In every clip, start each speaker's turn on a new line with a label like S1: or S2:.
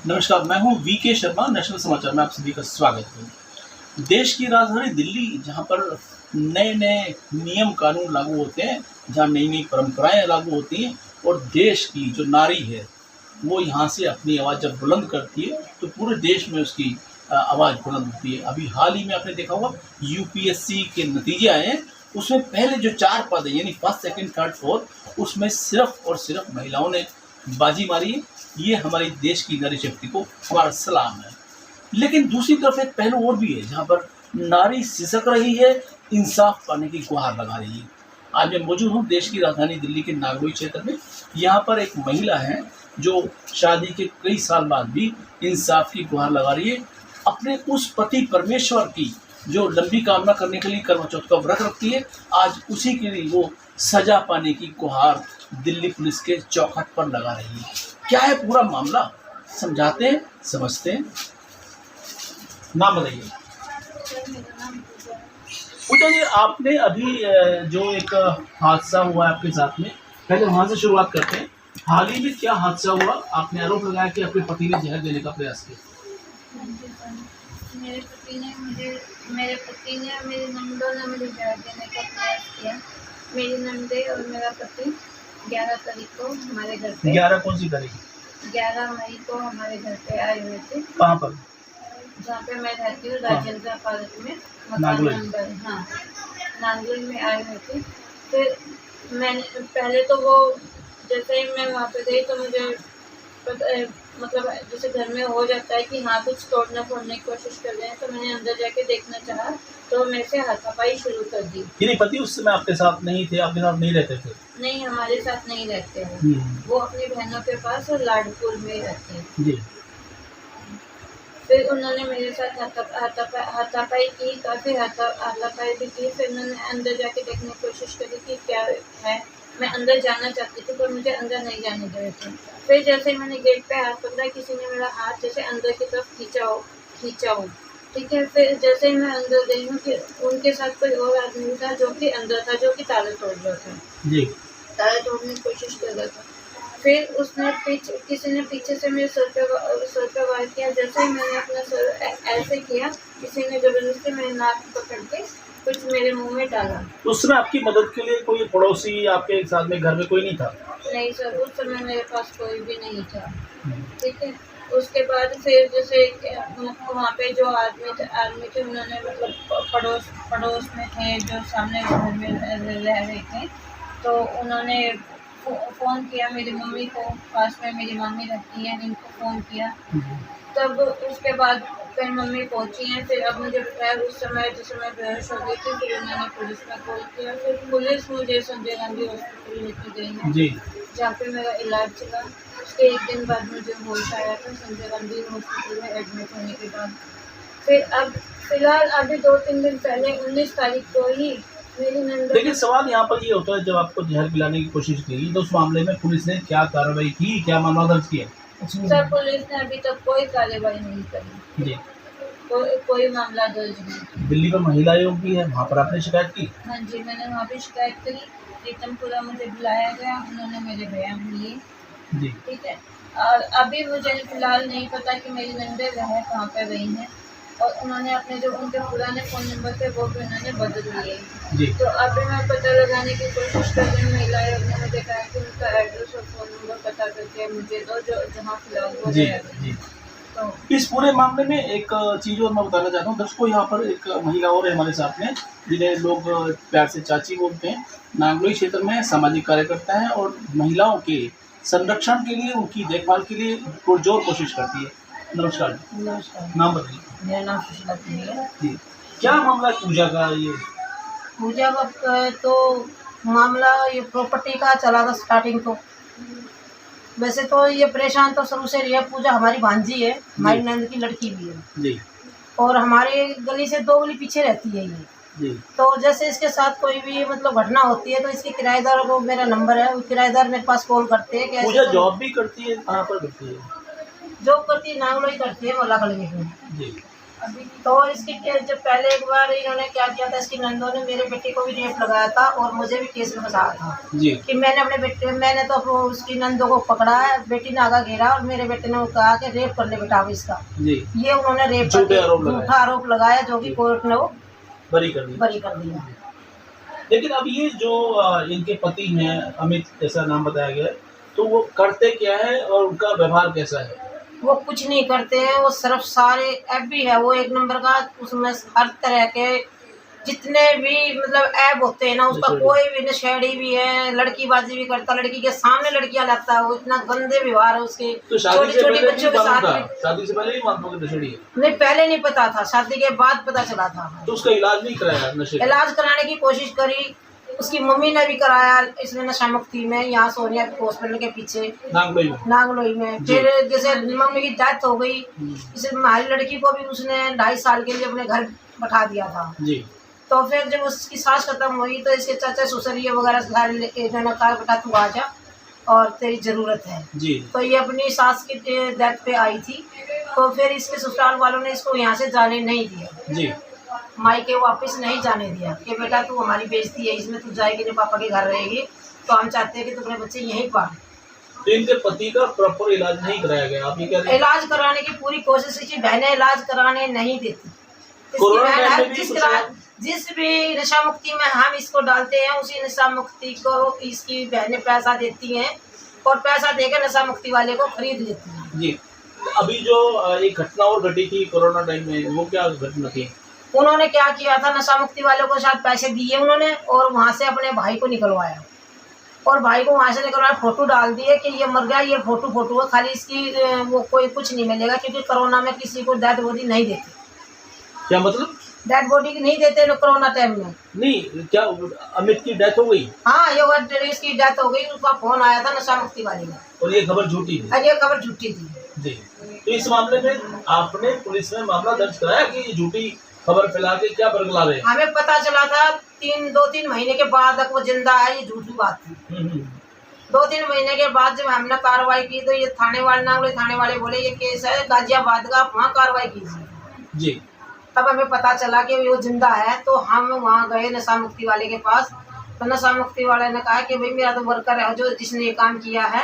S1: नमस्कार, मैं हूँ वीके शर्मा, नेशनल समाचार में आप सभी का स्वागत है। देश की राजधानी दिल्ली, जहाँ पर नए-नए नियम कानून लागू होते हैं, जहाँ नई-नई परंपराएँ लागू होती हैं और देश की जो नारी है, वो यहाँ से अपनी आवाज़ जब बुलंद करती है, तो पूरे देश में उसकी आवाज़ बुलंद होती है। अभी हाल ही में आपने देखा होगा यूपीएससी के नतीजे आए हैं, उसमें पहले जो 4 पद हैं यानी फर्स्ट, सेकंड, थर्ड, फोर्थ, उसमें सिर्फ़ और सिर्फ़ महिलाओं ने बाजी मारी है। ये हमारे देश की नारी शक्ति को हमारा सलाम है। लेकिन दूसरी तरफ एक पहलू और भी है, जहाँ पर नारी सिसक रही है, इंसाफ पाने की गुहार लगा रही है। आज मैं मौजूद हूँ देश की राजधानी दिल्ली के नागलोई क्षेत्र में। यहाँ पर एक महिला है जो शादी के कई साल बाद भी इंसाफ की गुहार लगा रही है। अपने उस पति परमेश्वर की जो लंबी कामना करने के लिए करवा चौथ का व्रत रखती है, आज उसी के लिए वो सजा पाने की गुहार दिल्ली पुलिस के चौखट पर लगा रही है। क्या है पूरा मामला, समझाते हैं, समझते हैं। नाम बताइए। पूजा जी, आपने अभी जो एक हादसा हुआ है आपके साथ में, पहले वहां से शुरुआत करते हैं। हाल ही में क्या हादसा हुआ? आपने आरोप लगाया कि आपके पति ने जहर देने का प्रयास किया।
S2: मेरे पति ने मेरी नंदों ने मुझे जहर देने का प्रयास किया। मेरी नंदे और मेरा पति 11 तारीख को हमारे घर पे
S1: 11 कौन सी तारीख?
S2: 11 मई को हमारे घर पे आए हुए थे।
S1: कहाँ पर?
S2: जहाँ पे मैं रहती हूँ, राजेंद्र पार्क में, मकान
S1: नागलोई।
S2: नंबर, हाँ, नागलोई में आए हुए थे। फिर मैंने पहले तो वो, जैसे ही मैं वहाँ पे गई तो मुझे मतलब जैसे घर में हो जाता है कि हाँ कुछ तोड़ने फोड़ने की कोशिश कर रहे हैं, तो मैंने अंदर जाके देखना चाहा तो मेरे से हाथापाई शुरू कर दी।
S1: यानी पति उस समय आपके साथ नहीं थे, आपके साथ नहीं रहते थे?
S2: नहीं, हमारे साथ नहीं रहते हैं, वो अपनी बहनों के पास और लाडपुर में रहते हैं
S1: जी।
S2: फिर उन्होंने मेरे साथ हाथापाई की, काफ़ी हाथापाई भी की। फिर मैंने अंदर जाके देखने की कोशिश करी कि क्या है। मैं अंदर जाना चाहती थी पर मुझे अंदर नहीं जाने दे रहे थे। फिर जैसे ही मैंने गेट पे हाथ पकड़ा, किसी ने मेरा हाथ जैसे अंदर की तरफ खींचा हो, ठीक है। फिर जैसे ही मैं अंदर गई हूँ कि उनके साथ कोई और आदमी था जो कि अंदर था, जो कि ताला तोड़ रहा था
S1: जी।
S2: ताला तोड़ने की कोशिश कर रहा था। फिर उसने किसी ने पीछे से मेरे सर पे वार किया। जैसे ही मैंने अपना सर ऐसे किया, किसी ने ज़बरदस्ती मेरी नाक पकड़ के कुछ मेरे मुंह में डाला।
S1: उस समय आपकी मदद के लिए कोई पड़ोसी आपके साथ में घर में कोई नहीं था?
S2: नहीं सर, उस समय मेरे पास कोई भी नहीं था, ठीक है। उसके बाद फिर जैसे वहाँ पे जो आदमी थे, उन्होंने मतलब पड़ोस में थे जो सामने घर में रह रहे थे, तो उन्होंने फ़ोन किया मेरी मम्मी को, पास में मेरी मम्मी रहती है, इनको फ़ोन किया। तब उसके बाद फिर मम्मी पहुंची हैं। फिर अब मुझे बताया उस समय जिस समय बेहोश हो गई थी, फिर उन्होंने पुलिस में कॉल किया। फिर पुलिस मुझे संजय गांधी हॉस्पिटल लेके गई है
S1: जी।
S2: जहाँ पे मेरा इलाज चला। उसके एक दिन बाद मुझे होश आया था संजय गांधी हॉस्पिटल में एडमिट होने के बाद। फिर अब फिलहाल अभी 2-3 दिन पहले 19 तारीख को ही मेरी नंद।
S1: लेकिन सवाल यहाँ पर ये होता है, जब आपको जहर पिलाने की कोशिश की तो उस मामले में पुलिस ने क्या कार्रवाई की, क्या मामला दर्ज किया?
S2: सर, पुलिस ने अभी तक कोई कार्रवाई नहीं करी,
S1: जी।
S2: कोई मामला दर्ज नहीं।
S1: दिल्ली में महिला आयोग भी है, वहाँ पर आपने शिकायत की?
S2: हाँ जी, मैंने वहाँ भी शिकायत करी। प्रीतमपुरा मुझे बुलाया गया, उन्होंने मेरे बयान लिए,
S1: जी।
S2: ठीक है। और अभी मुझे फिलहाल नहीं पता कि मेरी नंदे वह कहाँ पे गई हैं, और उन्होंने अपने जो उनके पुराने फ़ोन नंबर थे वो भी उन्होंने बदल लिए।
S1: जी।
S2: तो अभी मैं पता लगाने की कोशिश कर रही हूँ। महिला आयोग ने मुझे कहा कि उनका एड्रेस और फ़ोन नंबर पता करके मुझे दो, जो जहाँ फिलहाल वो
S1: जी।
S2: रह रही हैं।
S1: जी।
S2: तो
S1: इस पूरे मामले में एक चीज़ और मैं बताना चाहता हूँ दर्शकों, यहाँ पर एक महिला और है हमारे साथ में, जिन्हें लोग प्यार से चाची बोलते हैं। नागलोई क्षेत्र में सामाजिक कार्यकर्ता है और महिलाओं के संरक्षण के लिए, उनकी देखभाल के लिए पुरजोर कोशिश करती है। नमस्कार जी।
S2: नमस्कार,
S1: नाम बताइए।
S2: मेरा नाम सुशीला कुमारी है।
S1: जी। क्या मामला है पूजा का? ये
S3: पूजा वक्त तो मामला ये प्रॉपर्टी का चला था स्टार्टिंग तो। वैसे तो ये परेशान तो शुरू से रही है। पूजा हमारी भांजी है, हमारी नंद की लड़की भी है,
S1: जी।
S3: और हमारी गली से 2 गली पीछे रहती है ये।
S1: जी।
S3: तो जैसे इसके साथ कोई भी मतलब घटना होती है तो इसके किराएदार को मेरा नंबर है, वो किराएदार मेरे पास कॉल करते हैं कि
S1: पूजा
S3: ऐसे
S1: जॉब भी करती है, कहाँ पर करती है?
S3: जॉब करती है, नागलोई करती है, मोला कॉलोनी में।
S1: जी।
S2: अभी
S3: तो इसकी जब पहले एक बार इन्होंने क्या किया था, इसकी नंदों ने मेरे बेटे को भी रेप लगाया था और मुझे भी केस में फंसाया था
S1: जी
S3: कि मैंने तो उसकी नंदों को पकड़ा है, बेटी ने आगा घेरा और मेरे बेटे ने कहा कि रेप कर ले बेटा अब इसका।
S1: जी
S3: ये उन्होंने रेप झूठा आरोप लगाया, जो कि कोर्ट ने वो
S1: बरी कर
S3: दिया।
S1: लेकिन अब ये जो इनके पति हैं, अमित जैसा नाम बताया गया है, तो वो करते क्या है और उनका व्यवहार कैसा है?
S3: वो कुछ नहीं करते हैं, वो सिर्फ सारे ऐप भी है, वो एक नंबर का, उसमें हर तरह के जितने भी मतलब ऐप होते हैं ना, उसका कोई भी नशेड़ी भी है, लड़कीबाजी भी करता, लड़की के सामने लड़कियां लाता है, वो इतना गंदे व्यवहार है उसके।
S1: तो
S3: छोटी छोटी बच्चों के साथ में।
S1: शादी से पहले ही मालूम कि नशेड़ी है?
S3: नहीं, पहले नहीं पता था, शादी के बाद पता चला था।
S1: तो उसका इलाज नहीं कराया? नशे
S3: इलाज कराने की कोशिश करी, उसकी मम्मी ने भी कराया इसमें नशा मुक्ति में, यहाँ सोनिया हॉस्पिटल के पीछे नागलोई में। फिर जैसे मम्मी की डेथ हो गई, इसे हमारी लड़की को भी उसने 2.5 साल के लिए अपने घर बैठा दिया था
S1: जी।
S3: तो फिर जब उसकी सांस खत्म हुई तो इसके चाचा ससुरिया वगैरह सारे लेके इन्होंने कहा बेटा तू आ जा और तेरी ज़रूरत है
S1: जी।
S3: तो ये अपनी सास की डेथ पे आई थी, तो फिर इसके ससुराल वालों ने इसको यहाँ से जाने नहीं दिया
S1: जी।
S3: मायके वापस नहीं जाने दिया कि बेटा तू हमारी बेइज्जती है, इसमें तू जाएगी नहीं, पापा के घर रहेगी, तो हम चाहते हैं कि तू अपने बच्चे यहीं पाल।
S1: तो इनके पति का प्रॉपर इलाज नहीं कराया गया? आप ये कह रहे हैं?
S3: इलाज कराने की पूरी कोशिश की, बहनें इलाज कराने नहीं देती। जिस भी नशा मुक्ति में हम इसको डालते हैं, उसी नशा मुक्ति को इसकी बहनें पैसा देती हैं और पैसा देकर नशा मुक्ति वाले को खरीद लेती हैं।
S1: जी। अभी जो एक घटना और घटी थी कोरोना टाइम में, वो क्या घटना थी?
S3: उन्होंने क्या किया था, नशा मुक्ति वालों को शायद पैसे दिए उन्होंने और वहाँ से अपने भाई को निकलवाया और भाई को वहाँ से निकलवाया, फोटो डाल दिए कि ये मर गया, ये फोटो है, खाली इसकी वो कोई कुछ नहीं मिलेगा, क्योंकि कोरोना में किसी को डेड बॉडी नहीं देते।
S1: क्या मतलब?
S3: डेड बॉडी नहीं देते लोग कोरोना टाइम में।
S1: नहीं, क्या अमित की डेथ हो गई?
S3: हाँ, ये इसकी डेथ हो गई, उसका फोन आया था नशा मुक्ति वाले में
S1: और ये खबर झूठी थी?
S3: और ये खबर झूठी थी
S1: जी। तो इस मामले में आपने पुलिस में मामला दर्ज कराया कि ये झूठी खबर फैला के क्या बरगला रहे?
S3: हमें पता चला था 2-3 महीने के बाद तक वो जिंदा है, ये झूठी बात थी। 2-3 महीने के बाद जब हमने कार्रवाई की तो ये थाने वाले बोले ये केस है गाजियाबाद का, आप वहाँ कार्रवाई कीजिए
S1: जी।
S3: तब हमें पता चला कि वो जिंदा है, तो हम वहाँ गए नशा मुक्ति वाले के पास, तो नशा मुक्ति वाले ने कहा कि भाई मेरा तो वर्कर है जो जिसने ये काम किया है,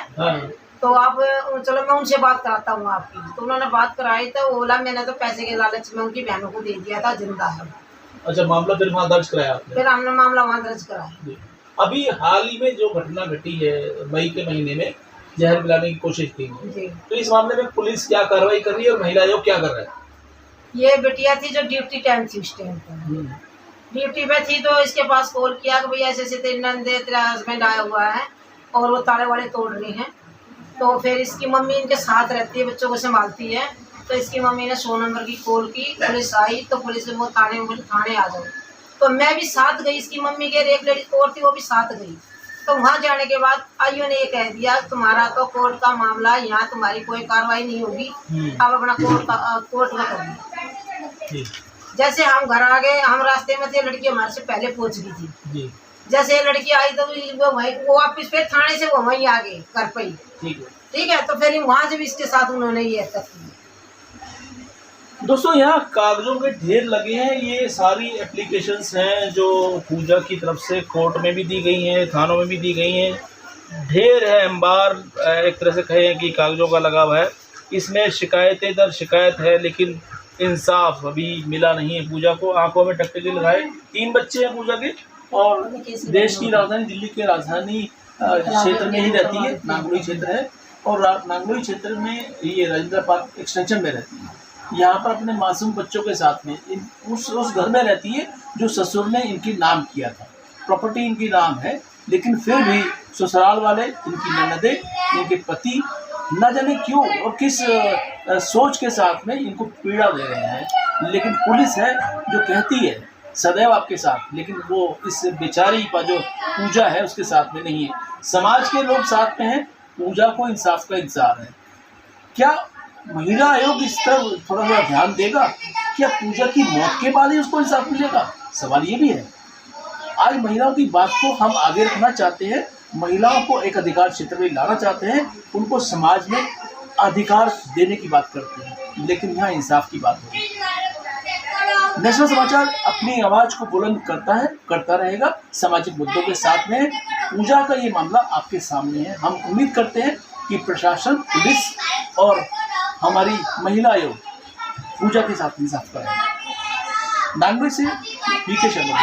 S3: तो आप चलो मैं उनसे बात कराता हूँ आपकी। तो उन्होंने बात कराई तो बोला मैंने तो पैसे के लालच में उनकी बहनों को दे दिया था, जिंदा है।
S1: अच्छा, मामला फिर वहाँ दर्ज कराया आपने?
S3: फिर हमने मामला वहाँ दर्ज कराया।
S1: अभी हाल ही में जो घटना घटी है मई के महीने में, जहर मिलाने की कोशिश की, तो इस मामले में पुलिस क्या कार्रवाई कर रही है और महिला आयोग क्या कर रहा है?
S3: ये बिटिया थी जो ड्यूटी टाइम थी, उस टाइम पर ड्यूटी पे थी, तो इसके पास कॉल किया कि भैया ऐसे तेरी नंदे तेरा हस्बैंड आया हुआ है और वो ताले वाले तोड़ रहे हैं। तो फिर इसकी मम्मी इनके साथ रहती है, बच्चों को संभालती है, तो इसकी मम्मी ने 100 नंबर की कॉल की, पुलिस आई, तो पुलिस ने वो थाने आ जाओ, तो मैं भी साथ गई, इसकी मम्मी के एक लड़की और थी वो भी साथ गई। तो वहाँ जाने के बाद आईओ ने ये कह दिया तुम्हारा तो कोर्ट का मामला, यहाँ तुम्हारी कोई कार्रवाई नहीं होगी, आप अपना कोर्ट में करिए। जैसे हम घर आ गए, हम रास्ते में थे, लड़की हमारे से पहले पहुँच गई थी। जैसे लड़की आई तो वो वापिस फिर थाने से वो वहीं आ गए घर पे ही। ठीक है, तो फिर वहाँ से भी इसके साथ उन्होंने ये हरकत की।
S1: दोस्तों, यहाँ कागजों के ढेर लगे हैं, ये सारी एप्लीकेशंस हैं जो पूजा की तरफ से कोर्ट में भी दी गई हैं, थानों में भी दी गई हैं। ढेर है, अंबार एक तरह से कहें कि कागजों का लगा हुआ है। इसमें शिकायतें दर शिकायत है, लेकिन इंसाफ अभी मिला नहीं है पूजा को। आंखों में टकटकी लगाए, 3 बच्चे हैं पूजा के और देश की राजधानी दिल्ली के राजधानी क्षेत्र में ही रहती है, नागलोई क्षेत्र है, और नागलोई क्षेत्र में ये राजेंद्र पार्क एक्सटेंशन में रहती है। यहाँ पर अपने मासूम बच्चों के साथ में उस घर में रहती है जो ससुर ने इनकी नाम किया था, प्रॉपर्टी इनकी नाम है, लेकिन फिर भी ससुराल वाले, इनकी ननदें, इनके पति न जाने क्यों और किस सोच के साथ में इनको पीड़ा दे रहे हैं। लेकिन पुलिस है जो कहती है सदैव आपके साथ, लेकिन वो इस बेचारी का जो पूजा है उसके साथ में नहीं है। समाज के लोग साथ में हैं, पूजा को इंसाफ का इंतजार है। क्या महिला आयोग इस पर थोड़ा सा ध्यान देगा? क्या पूजा की मौत के बाद ही उसको इंसाफ मिलेगा? सवाल ये भी है। आज महिलाओं की बात को हम आगे रखना चाहते हैं, महिलाओं को एक अधिकार क्षेत्र में लाना चाहते हैं, उनको समाज में अधिकार देने की बात करते हैं, लेकिन यहाँ इंसाफ की बात हो रही है। नेशनल समाचार अपनी आवाज को बुलंद करता है, करता रहेगा। सामाजिक मुद्दों के साथ में पूजा का ये मामला आपके सामने है। हम उम्मीद करते हैं कि प्रशासन, पुलिस और हमारी महिला आयोग पूजा के साथ इंसाफ करेंगे। नांगलोई से बीके शर्मा।